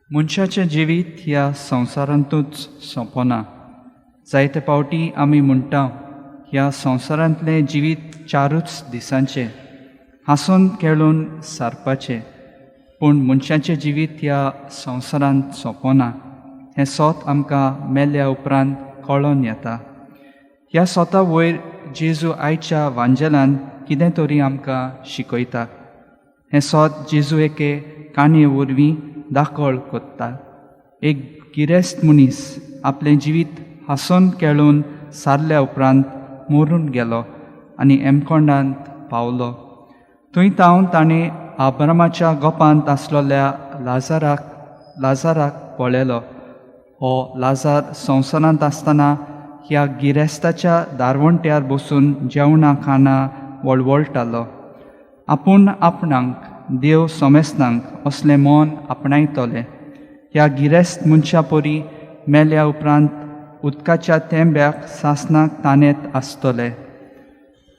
मनशाचें जिवीत ह्या संवसारांतूच सोंपना. जायते पावटी आमी म्हणटा ह्या संवसारांतलें जिवीत 4 दिसांचें, हांसून खेळून सारपाचें. पूण मनशाचें जिवीत ह्या संवसारांत सोंपना हें सोत आमकां मेल्या उपरांत कळोन येता. ह्या सोता वयर जेजू आयच्या वांजेलांत कितें तरी आमकां शिकयता. हें सोत जेजू एके काणये वरवीं दाखोळ कोत्ता. एक गिरेस्त मनीस आपलें जिवीत हांसून खेळून सारल्या उपरांत मरून गेलो आनी एमकोंडांत पावलो. थंय ताणें आब्रामाच्या गोपांत आसलोल्या लाजाराक पळयलो. हो लाजार संवसारांत आसतना ह्या गिरेस्ताच्या दारवंट्यार बसून जेवणां खाणां वळवळटालो. आपूण आपणाक देव सोमेस्तांक असलें मोन आपणायतलें. ह्या गिरेस्त मनशा परी मेल्या उपरांत उदकाच्या तेंब्याक सासणाक ताणेत आसतले.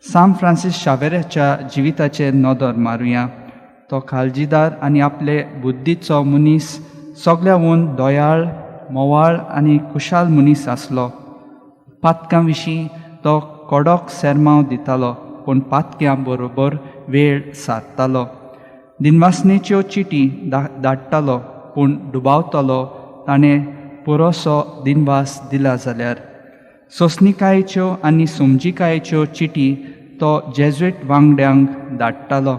सांत फ्रांसीस शावेराच्या जिविताचेर नदर मारुया. तो काळजीदार आनी आपले बुद्दीचो मनीस सगळ्याहून दयाळ, मोवाळ आनी खुशाल मनीस आसलो. पातकां विशीं तो कडक सेरमांव दितालो, पूण पातक्यां बरोबर वेळ सारतालो. दिनवासनेच्यो चिटी धाडटालो, पूण डुबावतलो ताणें पुरोसो दिनवास दिला जाल्यार. सोंसणिकायेच्यो आनी समजिकायेच्यो चिटी तो जेजुएट वांगड्यांक धाडटालो.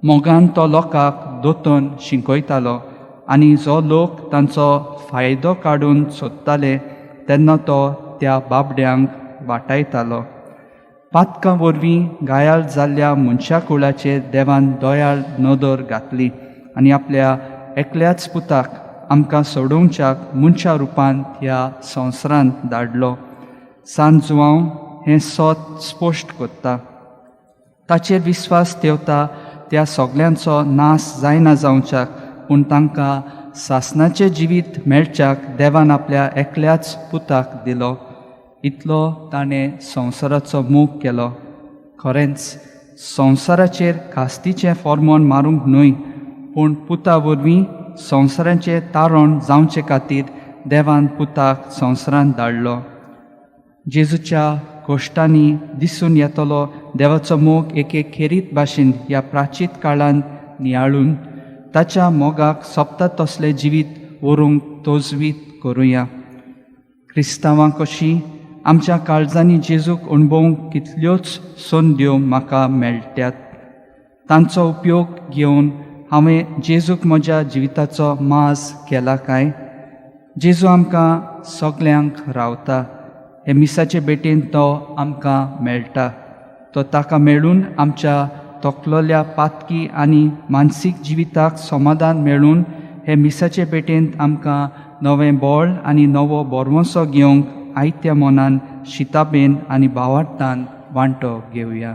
मोगान तो लोकांक दोतोन शिकयतालो आनी जो लोक तांचो फायदो काडून सोदताले तेन्ना तो त्या बाबड्यांक वाटायतालो. पातकां वरवीं घायाळ जाल्ल्या मनशा कुळाचेर देवान दयाळ नदर घातली आनी आपल्या एकल्याच पुताक आमकां सोडूंकच्याक मनशा रुपांत ह्या संवसारांत धाडलो. सांत जुआंव हें सोत स्पश्ट कोत्ता. ताचेर विस्वास ठेवता त्या सगळ्यांचो नास जायना जावच्याक, पूण तांकां सासणाचें जिवीत मेळच्याक देवान आपल्या एकल्याच पुताक दिलो. इतलो ताणें संवसाराचो मोग केलो. खरेंच संवसाराचेर कास्तीचें फॉर्मोन मारूंक न्हय, पूण पुता वरवीं संवसाराचें तारण जावचे खातीर देवान पुताक संवसारांत धाडलो. जेजूच्या कोश्टांनी दिसून येतलो देवाचो मोग एके खेरीत भाशेन ह्या प्राचीत काळांत नियाळून ताच्या मोगाक सोबता तसलें जिवीत व्हरूंक तोजवीत करुया. क्रिस्तांवां कशीं आमच्या काळजांनी जेजूक अणभवूंक कितल्योच संद्यो म्हाका मेळट्यात. तांचो उपयोग घेवन हांवें जेजूक म्हज्या जिविताचो माज केला काय? जेजू आमकां सगल्यांक रावता. हे मिसाचे भेटेन तो आमकां मेळटा. तो ताका मेळून आमच्या तोखलोल्या पातकी आनी मानसीक जिविताक समाधान मेळून हे मिसाचे भेटेन आमकां नवें बळ आनी नवो बोरवोसो घेवंक आयत्या मोनान शिताबेन आनी भावार्थान वांटो घेवया.